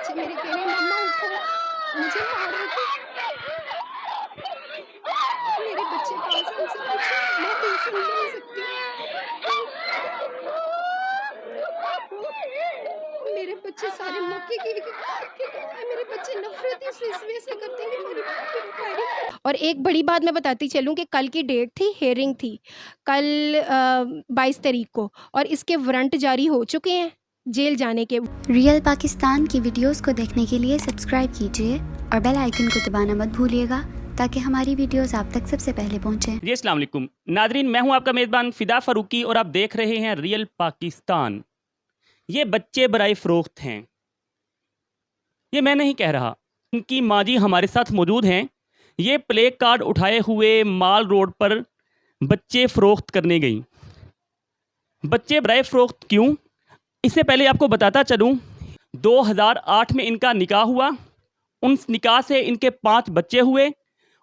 बच्चे मेरे कह रहे हैं मम्मा उठो, मुझे मारोगे? मेरे बच्चे पास हैं, उनसे पूछो, मैं ट्यूशन नहीं सकती। मेरे बच्चे सारे मौके के मेरे बच्चे नफ़रत इस वजह से करते हैं कि मेरी पे वो फायरिंग कर। और एक बड़ी बात मैं बताती चलूँ कि कल की डेट थी, हियरिंग थी, कल 22 तारीख को, और इसके वारंट जारी हो चुके हैं जेल जाने के। रियल पाकिस्तान की वीडियोस को देखने के लिए सब्सक्राइब कीजिए और बेल आइकन को दबाना मत भूलिएगा ताकि हमारी वीडियोस आप तक सबसे पहले पहुंचे। जी अस्सलाम वालेकुम नादरीन, मैं हूं आपका मेज़बान फ़िदा फ़ारूकी और आप देख रहे हैं रियल पाकिस्तान। ये बच्चे बराए फ़रोख्त हैं, ये मैं नहीं कह रहा, इनकी माँ जी हमारे साथ मौजूद हैं। ये प्ले कार्ड उठाए हुए माल रोड पर बच्चे फ़रोख्त करने गई। बच्चे बराए फ़रोख्त क्यों? इससे पहले आपको बताता चलूँ, 2008 में इनका निकाह हुआ, उन निकाह से इनके 5 बच्चे हुए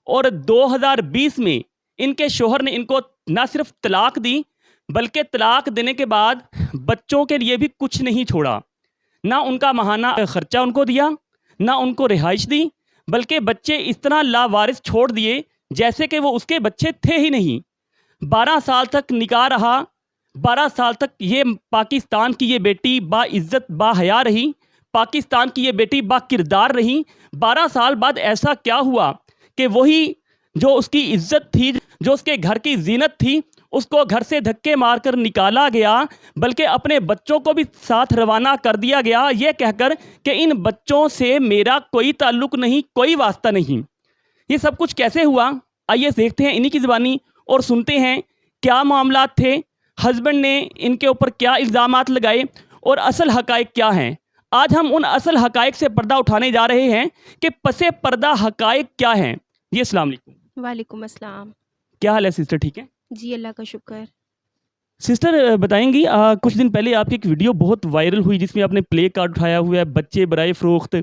और 2020 में इनके शोहर ने इनको ना सिर्फ तलाक दी, बल्कि तलाक देने के बाद बच्चों के लिए भी कुछ नहीं छोड़ा। ना उनका माहाना खर्चा उनको दिया, ना उनको रिहाइश दी, बल्कि बच्चे इस तरह लावारिस छोड़ दिए जैसे कि वो उसके बच्चे थे ही नहीं। 12 साल तक निकाह रहा, 12 साल तक ये पाकिस्तान की ये बेटी बाइज़्ज़त बाहया रही, पाकिस्तान की ये बेटी बाकिरदार रही। 12 साल बाद ऐसा क्या हुआ कि वही जो उसकी इज्जत थी, जो उसके घर की जीनत थी, उसको घर से धक्के मारकर निकाला गया, बल्कि अपने बच्चों को भी साथ रवाना कर दिया गया, ये कहकर कि इन बच्चों से मेरा कोई ताल्लुक़ नहीं, कोई वास्ता नहीं। ये सब कुछ कैसे हुआ? आइए देखते हैं इन्हीं की ज़बानी और सुनते हैं क्या मामला थे, हस्बैंड ने इनके ऊपर क्या इल्ज़ामात लगाए और असल हक़ाइक़ क्या हैं। आज हम उन असल हक़ाइक़ से पर्दा उठाने जा रहे हैं कि पसे पर्दा हक़ाइक़ क्या हैं। जी अस्सलाम वालेकुम। वालेकुम अस्सलाम। क्या हाल है सिस्टर, ठीक है? जी अल्लाह का शुक्र। सिस्टर बताएंगी, कुछ दिन पहले आपकी एक वीडियो बहुत वायरल हुई जिसमें आपने प्ले कार्ड उठाया हुआ है बच्चे बराए फ़रोख्त।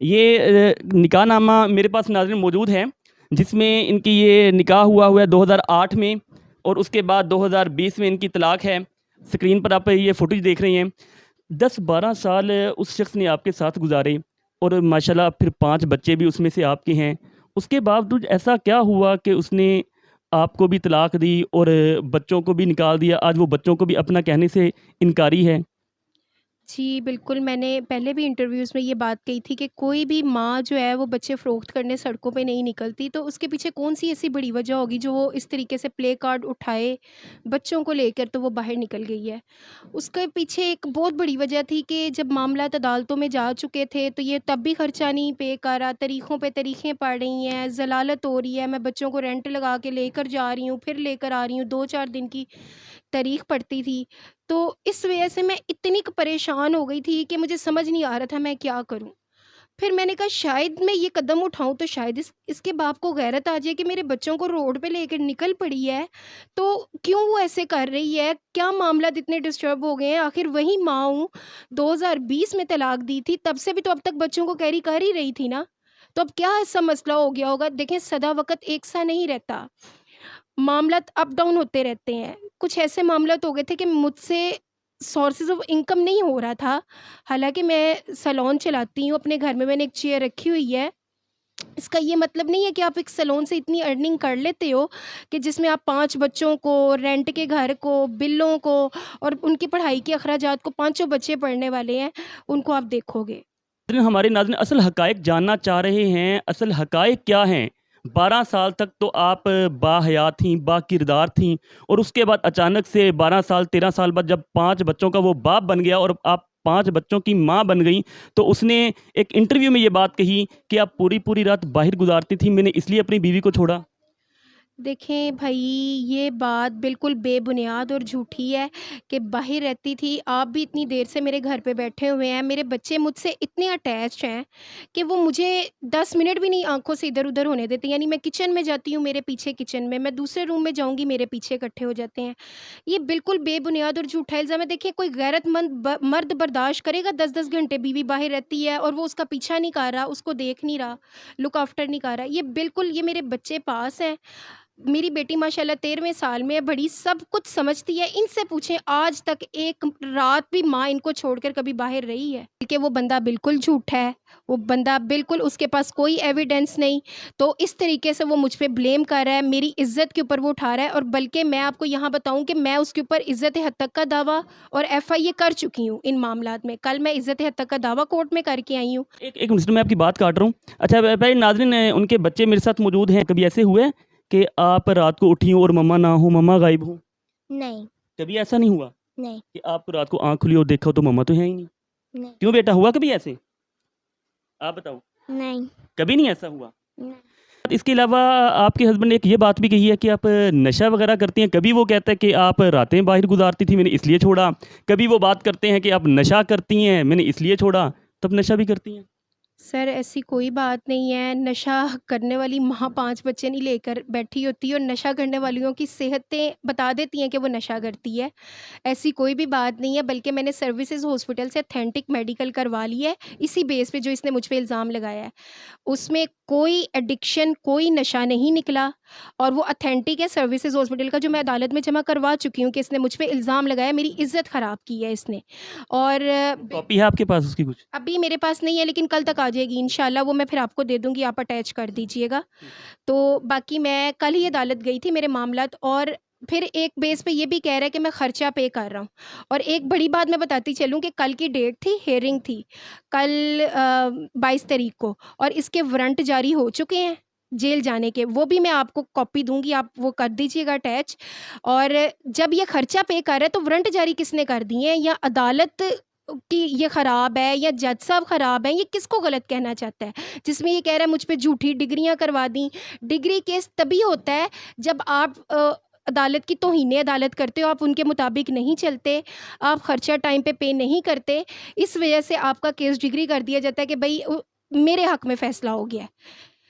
ये निकाहनामा मेरे पास नाज़रीन मौजूद है जिसमें इनकी ये निकाह हुआ है 2008 में और उसके बाद 2020 में इनकी तलाक है। स्क्रीन पर आप ये फुटेज देख रही हैं। 10-12 साल उस शख्स ने आपके साथ गुजारे और माशाल्लाह फिर 5 बच्चे भी उसमें से आपके हैं। उसके बावजूद ऐसा क्या हुआ कि उसने आपको भी तलाक दी और बच्चों को भी निकाल दिया? आज वो बच्चों को भी अपना कहने से इनकारी है। जी, बिल्कुल, मैंने पहले भी इंटरव्यूज़ में ये बात कही थी कि कोई भी माँ जो है वो बच्चे फ़रोख्त करने सड़कों पे नहीं निकलती, तो उसके पीछे कौन-सी ऐसी बड़ी वजह होगी जो वो इस तरीके से प्ले कार्ड उठाए, बच्चों को लेकर तो वो बाहर निकल गई है। उसके पीछे एक बहुत बड़ी वजह थी कि जब मामलात अदालतों में जा चुके थे, तो ये तब भी खर्चा नहीं पे करा, तरीक़ों पे तरीक़ें पड़ रही हैं, ज़लालत हो रही है, मैं बच्चों को रेंट लगा के लेकर जा रही हूँ, फिर लेकर आ रही हूँ, 2-4 दिन की तारीख़ पड़ती थी। तो इस वजह से मैं इतनी परेशान हो गई थी कि मुझे समझ नहीं आ रहा था मैं क्या करूँ? फिर मैंने कहा शायद मैं ये कदम उठाऊँ तो शायद इसके बाप को गैरत आ जाए कि मेरे बच्चों को रोड पे लेकर निकल पड़ी है, तो क्यों वो ऐसे कर रही है? क्या मामलात इतने डिस्टर्ब हो गए हैं? आखिर वही माँ हूँ, 2020 में तलाक दी थी, तब से भी तो अब तक बच्चों को कैरी कर ही रही थी ना। तो अब क्या ऐसा मसला हो गया होगा? देखें सदा वक़्त एक सा नहीं रहता, मामलात अप डाउन होते रहते हैं। कुछ ऐसे मामलात हो गए थे कि मुझसे सोर्सेज़ ऑफ इनकम नहीं हो रहा था। हालाँकि मैं सैलून चलाती हूँ, अपने घर में मैंने एक चेयर रखी हुई है। इसका ये मतलब नहीं है कि आप एक सैलून से इतनी अर्निंग कर लेते हो कि जिसमें आप 5 बच्चों को, रेंट के घर को, बिलों को और उनकी पढ़ाई के अखराजात को, पाँचों बच्चे पढ़ने वाले हैं, उनको आप देखोगे। हमारे नाज़रीन असल हक़ाइक़ जानना चाह रहे हैं, असल हक़ाइक़ क्या हैं? 12 साल तक तो आप बाहया थीं, बाकिरदार थीं और उसके बाद अचानक से 12 साल, 13 साल बाद जब 5 बच्चों का वो बाप बन गया और आप 5 बच्चों की माँ बन गईं, तो उसने एक इंटरव्यू में ये बात कही कि आप पूरी-पूरी रात बाहर गुज़ारती थीं, मैंने इसलिए अपनी बीवी को छोड़ा। देखें भई, ये बात बिल्कुल बेबुनियाद और झूठी है कि बाहर रहती थी। आप भी इतनी देर से मेरे घर पे बैठे हुए हैं। मेरे बच्चे मुझसे इतने अटैच्ड हैं कि वो मुझे 10 मिनट भी नहीं आँखों से इधर-उधर होने देते। यानी मैं किचन में जाती हूँ, मेरे पीछे किचन में, मैं दूसरे रूम में जाऊँगी, मेरे पीछे इकट्ठे हो जाते हैं। ये बिल्कुल बेबुनियाद और झूठा इल्ज़ाम है। देखिए, कोई गैरतमंद मर्द बर्दाश्त करेगा 10-10 घंटे बीवी बाहर रहती है और वो उसका पीछा नहीं कर रहा, उसको देख नहीं रहा, लुक आफ्टर नहीं कर रहा। ये बिल्कुल ये मेरे बच्चे पास हैं। मेरी बेटी माशाल्लाह 13वें साल में है, बड़ी सब कुछ समझती है। इनसे पूछें, आज तक एक रात भी माँ इनको छोड़कर कभी बाहर रही है? कि वो बंदा बिल्कुल झूठा है, वो बंदा बिल्कुल, उसके पास कोई एविडेंस नहीं। तो इस तरीके से वो मुझ पे ब्लेम कर रहा है, मेरी इज़्ज़त के ऊपर वो उठा रहा है। और बल्कि मैं आपको यहाँ बताऊँ कि मैं उसके ऊपर इज़्ज़त हद तक का दावा और एफआईए कर चुकी हूँ इन मामलात में। कल मैं इज़्ज़त हद तक का दावा कोर्ट में करके आई हूँ। एक मिनट मैं आपकी बात काट रहा हूँ। अच्छा भाई नाज़रीन, उनके बच्चे मेरे साथ मौजूद हैं। कभी ऐसे हुआ है कि आप रात को उठी हो और मम्मा ना हो, मम्मा गायब हो? नहीं, कभी ऐसा नहीं हुआ नहीं, कि आपको रात को आँख खुली और देखा हो तो मम्मा तो है ही नहीं? नहीं, क्यों बेटा, हुआ कभी ऐसे? आप बताओ। नहीं, कभी नहीं ऐसा हुआ? नहीं। इसके अलावा आपके हस्बैंड ने एक ये बात भी कही है कि आप नशा वगैरह करती हैं। कभी वो कहता है कि आप रातें बाहर गुजारती थी, मैंने इसलिए छोड़ा। कभी वो बात करते हैं कि आप नशा करती हैं, मैंने इसलिए छोड़ा। तब नशा भी करती हैं? सर ऐसी कोई बात नहीं है। नशा करने वाली माँ 5 बच्चे नहीं लेकर बैठी होती है और नशा करने वालियों की सेहतें बता देती हैं कि वो नशा करती है। ऐसी कोई भी बात नहीं है, बल्कि मैंने सर्विसेज हॉस्पिटल से ऑथेंटिक मेडिकल करवा ली है, इसी बेस पे जो इसने मुझ पे इल्ज़ाम लगाया है। उसमें कोई एडिक्शन, कोई नशा नहीं निकला और वो ऑथेंटिक है सर्विसेज हॉस्पिटल का, जो मैं अदालत में जमा करवा चुकी हूँ कि इसने मुझ पे इल्ज़ाम लगाया, मेरी इज़्ज़त ख़राब की है इसने। और कॉपी है आपके पास उसकी कुछ? अभी मेरे पास नहीं है, लेकिन कल तक आ जाएगी इंशाल्लाह, वो मैं फिर आपको दे दूँगी, आप अटैच कर दीजिएगा। तो बाकी मैं कल ही अदालत गई थी मेरे मामलात, और फिर एक बेस पे ये भी कह रहा है कि मैं खर्चा पे कर रहा हूँ। और एक बड़ी बात मैं बताती चलूँ कि कल की डेट थी, हियरिंग थी, कल 22 तारीख को, और इसके वारंट जारी हो चुके हैं जेल जाने के, वो भी मैं आपको कॉपी दूँगी, आप वो कर दीजिएगा अटैच। और जब ये खर्चा पे कर रहा है तो वारंट जारी किसने कर दिए हैं, या अदालत कि ये ख़राब है या जज साहब ख़राब हैं, ये किसको गलत कहना चाहता है? जिसमें ये कह रहा है मुझ पे झूठी डिग्रियाँ करवा दी। डिग्री केस तभी होता है जब आप अदालत की तौहीन अदालत करते हो, आप उनके मुताबिक नहीं चलते, आप ख़र्चा टाइम पे नहीं करते, इस वजह से आपका केस डिग्री कर दिया जाता है कि भई मेरे हक़ में फ़ैसला हो गया है।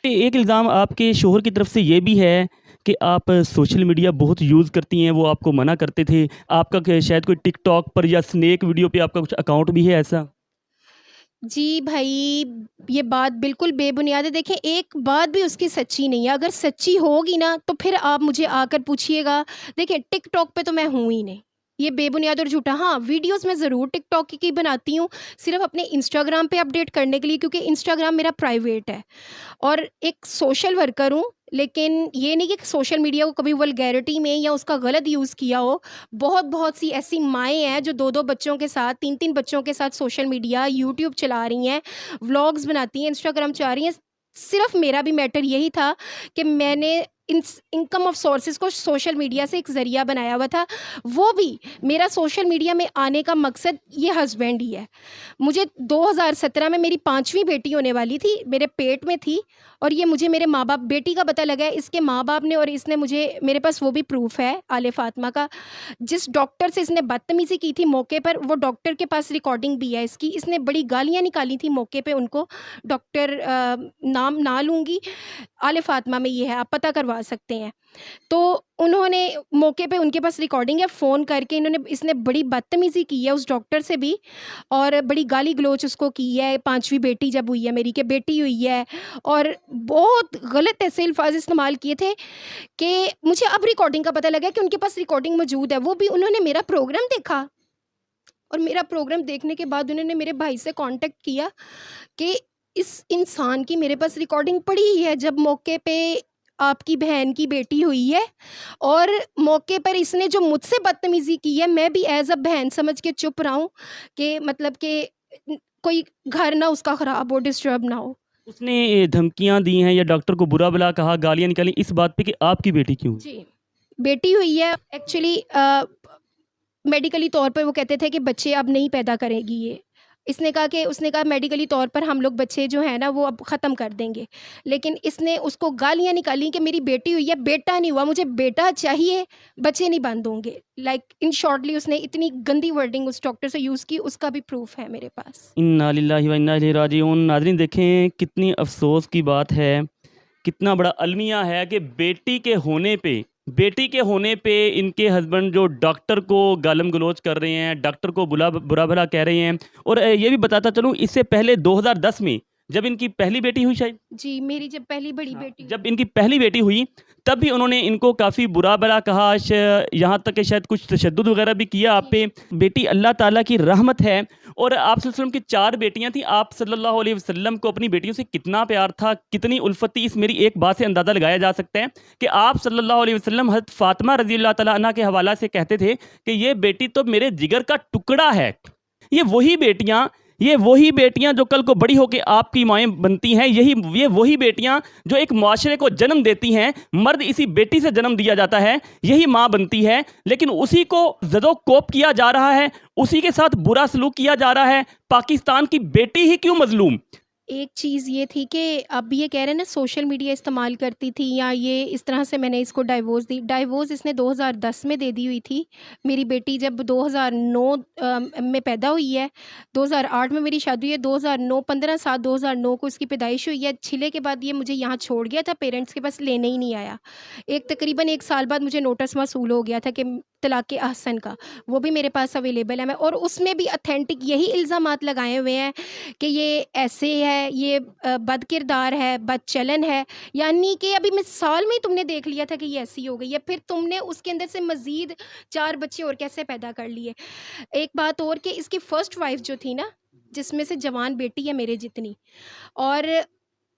एक इल्ज़ाम आपके शौहर की तरफ से ये भी है कि आप सोशल मीडिया बहुत यूज़ करती हैं, वो आपको मना करते थे। आपका शायद कोई टिकटॉक पर या स्नैक वीडियो पे आपका कुछ अकाउंट भी है ऐसा? जी भाई, ये बात बिल्कुल बेबुनियाद है। देखिए, एक बात भी उसकी सच्ची नहीं है। अगर सच्ची होगी ना तो फिर आप मुझे आकर पूछिएगा। देखिए, टिकटॉक पे तो मैं हूँ ही नहीं। ये बेबुनियाद और झूठा। हाँ, वीडियोज़ मैं ज़रूर टिकटॉक की बनाती हूँ, सिर्फ़ अपने इंस्टाग्राम पे अपडेट करने के लिए, क्योंकि इंस्टाग्राम मेरा प्राइवेट है। और एक सोशल वर्कर हूँ, लेकिन ये नहीं कि सोशल मीडिया को कभी वल्गैरिटी में या उसका गलत यूज़ किया हो। बहुत-बहुत सी ऐसी माएँ हैं जो 2-2 बच्चों के साथ, 3-3 बच्चों के साथ सोशल मीडिया, यूट्यूब चला रही हैं, व्लॉग्स बनाती हैं, इंस्टाग्राम चला रही हैं। सिर्फ़ मेरा भी मैटर यही था कि मैंने इनकम ऑफ सोर्सेज़ को सोशल मीडिया से एक ज़रिया बनाया हुआ था। वो भी मेरा सोशल मीडिया में आने का मकसद ये हस्बैंड ही है। मुझे 2017 में मेरी 5वीं बेटी होने वाली थी, मेरे पेट में थी, और ये मुझे मेरे माँ-बाप, बेटी का पता लगा है इसके माँ-बाप ने, और इसने मुझे, मेरे पास वो भी प्रूफ़ है आले फ़ातिमा का। जिस डॉक्टर से इसने बदतमीज़ी की थी मौके पर, वो डॉक्टर के पास रिकॉर्डिंग भी है इसकी। इसने बड़ी गालियाँ निकाली थी मौके पे उनको। डॉक्टर नाम ना लूँगी, आले फ़ातिमा में ये है, आप पता करवा सकते हैं। तो उन्होंने मौके पे, उनके पास रिकॉर्डिंग है, फ़ोन करके इसने बड़ी बदतमीज़ी की है उस डॉक्टर से भी, और बड़ी गाली-गलौच उसको की है। 5वीं बेटी जब हुई है मेरी, कि बेटी हुई है, और बहुत गलत ऐसे अल्फ़ाज़ इस्तेमाल किए थे कि मुझे अब रिकॉर्डिंग का पता लगा कि उनके पास रिकॉर्डिंग मौजूद है। वो भी उन्होंने मेरा प्रोग्राम देखा, और मेरा प्रोग्राम देखने के बाद उन्होंने मेरे भाई से कॉन्टैक्ट किया कि इस इंसान की मेरे पास रिकॉर्डिंग पड़ी ही है, जब मौके पे आपकी बहन की बेटी हुई है, और मौके पर इसने जो मुझसे बदतमीज़ी की है, मैं भी एज़ अ बहन समझ के चुप रहा हूँ कि मतलब कि कोई घर ना उसका ख़राब हो, डिस्टर्ब ना हो। उसने धमकियाँ दी हैं या डॉक्टर को बुरा-भला कहा, गालियाँ निकाली इस बात पे कि आपकी बेटी क्यों हुई? जी, बेटी हुई है एक्चुअली। मेडिकली तौर पर वो कहते थे कि बच्चे अब नहीं पैदा करेगी ये। उसने कहा मेडिकली तौर पर हम लोग बच्चे जो हैं ना वो अब ख़त्म कर देंगे। लेकिन इसने उसको गालियाँ निकाली कि मेरी बेटी हुई है, बेटा नहीं हुआ, मुझे बेटा चाहिए, बच्चे नहीं बंद होंगे। लाइक इन शॉर्टली उसने इतनी गंदी वर्डिंग उस डॉक्टर से यूज़ की, उसका भी प्रूफ़ है मेरे पास। इन्ना लिल्लाहि व इन्ना इलैहि राजिऊन। नाज़रीन देखें कितनी अफ़सोस की बात है, कितना बड़ा अलमिया है कि बेटी के होने पे इनके हस्बैंड जो डॉक्टर को गालम गलोच कर रहे हैं, डॉक्टर को बुरा भला कह रहे हैं। और ये भी बताता चलूँ, इससे पहले 2010 में जब इनकी पहली बेटी हुई शायद, जी, मेरी जब पहली बड़ी बेटी हुई। जब इनकी पहली बेटी हुई तब भी उन्होंने इनको काफ़ी बुरा-भला कहा, यहाँ तक कि शायद कुछ तशद्दुद वगैरह भी किया आप पे। बेटी अल्लाह ताला की रहमत है और आप सल्लल्लाहु अलैहि वसल्लम की 4 बेटियाँ थीं। आप सल्लल्लाहु अलैहि वसल्लम को अपनी बेटियों से कितना प्यार था, कितनी उल्फत थी, इस मेरी एक बात से अंदाज़ा लगाया जा सकता है कि आप सल्लल्लाहु अलैहि वसल्लम हज़रत फ़ातिमा रज़ियल्लाहु तआला अन्हा के हवाला से कहते थे कि ये बेटी तो मेरे जिगर का टुकड़ा है। ये वही बेटियां जो कल को बड़ी होकर आपकी माएँ बनती हैं, ये वही बेटियां जो एक माशरे को जन्म देती हैं। मर्द इसी बेटी से जन्म दिया जाता है, यही माँ बनती है, लेकिन उसी को ज़दो-कोप किया जा रहा है, उसी के साथ बुरा सलूक किया जा रहा है। पाकिस्तान की बेटी ही क्यों मजलूम? एक चीज़ ये थी कि अब ये कह रहे हैं ना सोशल मीडिया इस्तेमाल करती थी या ये इस तरह से मैंने इसको डाइवोर्स दी। डाइवोर्स इसने 2010 में दे दी हुई थी। मेरी बेटी जब 2009 में पैदा हुई है, 2008 में मेरी शादी हुई है, 2009 15/7/2009 को इसकी पैदाइश हुई है। छिले के बाद ये मुझे यहाँ छोड़ गया था, पेरेंट्स के पास लेने ही नहीं आया। तकरीबन 1 साल बाद मुझे नोटिस मौसूल हो गया था कि तलाक़ अहसन का, वो भी मेरे पास अवेलेबल है। मैं और उसमें भी ऑथेंटिक यही इल्ज़ामात लगाए हुए हैं कि ये ऐसे है, ये बदकिरदार है, बदचलन है, यानी कि अभी मिसाल में ही तुमने देख लिया था कि ये ऐसी हो गई है, फिर तुमने उसके अंदर से मज़ीद 4 बच्चे और कैसे पैदा कर लिए। एक बात और कि इसकी फर्स्ट वाइफ़ जो थी ना, जिसमें से जवान बेटी है मेरे जितनी, और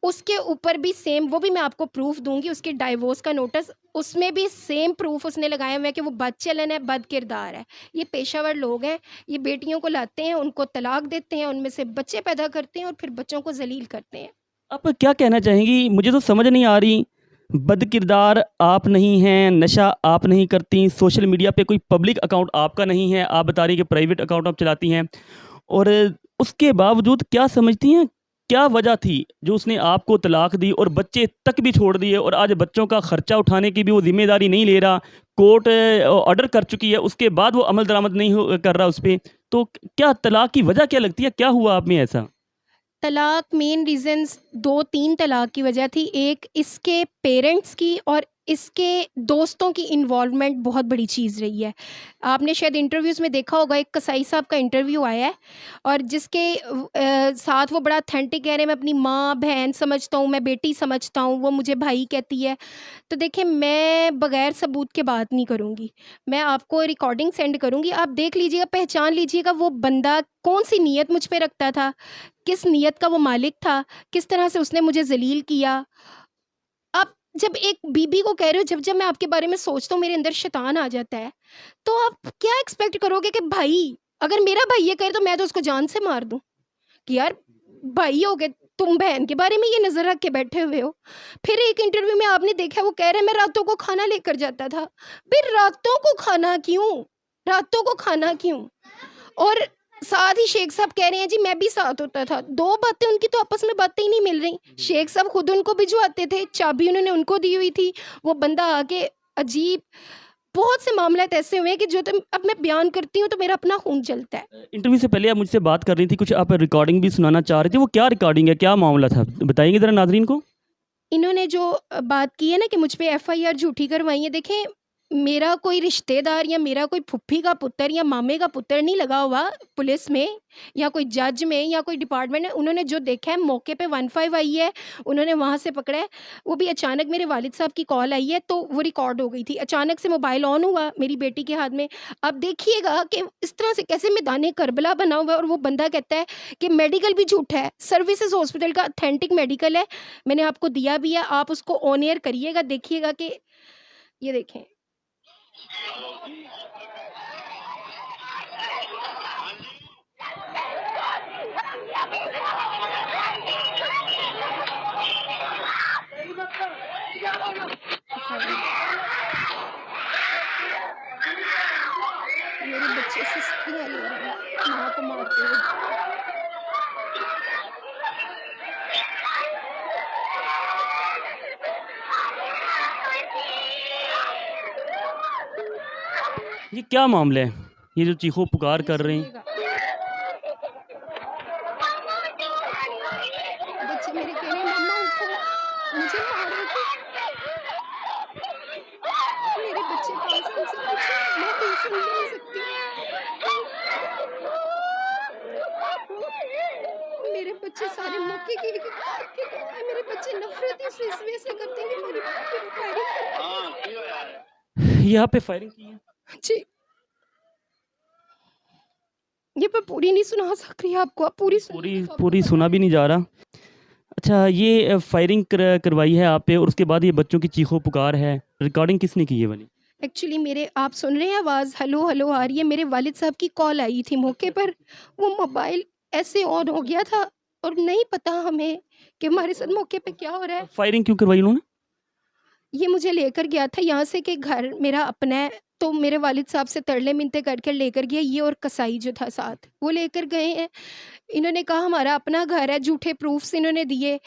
उसके ऊपर भी सेम, वो भी मैं आपको प्रूफ़ दूँगी, उसके डाइवोर्स का नोटिस, उसमें भी सेम प्रूफ़ उसने लगाए हुए हैं कि वो बदचलन है, बदकिरदार है। ये पेशावर लोग हैं, ये बेटियों को लाते हैं, उनको तलाक देते हैं, उनमें से बच्चे पैदा करते हैं और फिर बच्चों को ज़लील करते हैं। आप क्या कहना चाहेंगी? मुझे तो समझ नहीं आ रही। बदकिरदार आप नहीं हैं, नशा आप नहीं करती, सोशल मीडिया पे कोई पब्लिक अकाउंट आपका नहीं है, आप बता रही हैं कि प्राइवेट अकाउंट आप चलाती हैं, और उसके बावजूद क्या समझती हैं, क्या वजह थी जो उसने आपको तलाक दी और बच्चे तक भी छोड़ दिए, और आज बच्चों का खर्चा उठाने की भी वो ज़िम्मेदारी नहीं ले रहा, कोर्ट ऑर्डर कर चुकी है, उसके बाद वो अमल दरामद नहीं कर रहा उस पे। तो क्या तलाक की वजह क्या लगती है? क्या हुआ आप में ऐसा? तलाक मेन रीज़न्स 2-3 तलाक की वजह थी। एक इसके पेरेंट्स की और इसके दोस्तों की इन्वॉल्वमेंट बहुत बड़ी चीज़ रही है। आपने शायद इंटरव्यूज़ में देखा होगा, एक कसाई साहब का इंटरव्यू आया है और जिसके साथ वो बड़ा ऑथेंटिक कह रहे हैं, मैं अपनी माँ, बहन समझता हूँ, मैं बेटी समझता हूँ, वो मुझे भाई कहती है। तो देखिए, मैं बग़ैर सबूत के बात नहीं करूँगी। मैं आपको रिकॉर्डिंग सेंड करूँगी, आप देख लीजिएगा, पहचान लीजिएगा वो बंदा कौन-सी नीयत मुझ पे रखता था, किस नीयत का वो मालिक था, किस तरह से उसने मुझे ज़लील किया। आप जब एक बीबी को कह रहे हो, जब मैं आपके बारे में सोचता हूँ मेरे अंदर शैतान आ जाता है, तो आप क्या एक्सपेक्ट करोगे कि भाई, अगर मेरा भाई ये करे तो मैं तो उसको जान से मार दूँ, कि यार भाई हो गए, तुम बहन के बारे में ये नज़र रख के बैठे हुए हो। फिर एक इंटरव्यू में आपने देखा, वो कह रहे हैं मैं रातों को खाना लेकर जाता था। फिर रातों को खाना क्यों? रातों को खाना क्यों? और साथ ही शेख साहब कह रहे हैं जी मैं भी साथ होता था। 2 बातें उनकी तो आपस में बातें ही नहीं मिल रही। शेख साहब खुद उनको भिजवाते थे, चाबी उन्होंने उनको दी हुई थी। वो बंदा आके अजीब, बहुत से मामलात ऐसे हुए हैं कि जो अब मैं बयान करती हूँ तो मेरा अपना खून जलता है। इंटरव्यू से पहले आप मुझसे बात कर रही थी, कुछ आप रिकॉर्डिंग भी सुनाना चाह रही थी, वो क्या रिकॉर्डिंग है, क्या मामला था? बताइएगा ज़रा नाज़रीन को। इन्होंने जो बात की है ना कि मुझ पे एफआईआर झूठी करवाई है, देखें, मेरा कोई रिश्तेदार या मेरा कोई फूफी का पुत्र या मामे का पुत्र नहीं लगा हुआ पुलिस में या कोई जज में या कोई डिपार्टमेंट में। उन्होंने जो देखा है, मौके पे 15 आई है, उन्होंने वहाँ से पकड़ा है। वो भी अचानक मेरे वालिद साहब की कॉल आई है तो वो रिकॉर्ड हो गई थी। अचानक से मोबाइल ऑन हुआ मेरी बेटी के हाथ में। अब देखिएगा कि इस तरह से कैसे मैदान करबला बना हुआ है और वो बंदा कहता है कि मेडिकल भी झूठा है, सर्विसेज हॉस्पिटल का ऑथेंटिक मेडिकल है, मैंने आपको दिया भी है, आप उसको ऑन एयर करिएगा, देखिएगा कि ये देखें। मेरे बच्चे से सख्तियाँ ले रहे हैं, माँ को मारते हुए। ये क्या मामला है? ये जो चीखो पुकार कर रहे हैं। बच्चे मेरे कह रहे हैं मम्मा उठो, मुझे मारो। मेरे बच्चे पास हैं, उनसे पूछो, मैं तो सुन नहीं सकती। मेरे बच्चे बच्चे सारे मौके के मेरे बच्चे नफरत इस वजह से करते हैं कि मेरी फायरिंग करते यहाँ पे फायरिंग की है। हैं। जी, ये मैं पूरी नहीं सुना सक रही आपको, आप पूरी पूरी सुनिए तो आपको पूरी पता सुना भी नहीं जा रहा। अच्छा, ये फायरिंग करवाई है आप पे और उसके बाद ये बच्चों की चीखों पुकार है, रिकॉर्डिंग किसने की है वाली? एक्चुअली मेरे, आप सुन रहे हैं आवाज़ हेलो हेलो आ रही है, मेरे वालिद साहब की कॉल आई थी मौके पर। वो मोबाइल ऐसे ऑन हो गया था और नहीं पता हमें कि हमारे साथ मौके पे क्या हो रहा है। फायरिंग क्यों करवाई उन्होंने? ये मुझे लेकर गया था यहाँ से कि घर मेरा अपना है, तो मेरे वालिद साहब से तरले मिन्नतें करके लेकर गया, ये और कसाई जो था साथ, वो लेकर गए हैं। इन्होंने कहा हमारा अपना घर है, झूठे प्रूफ्स इन्होंने दिए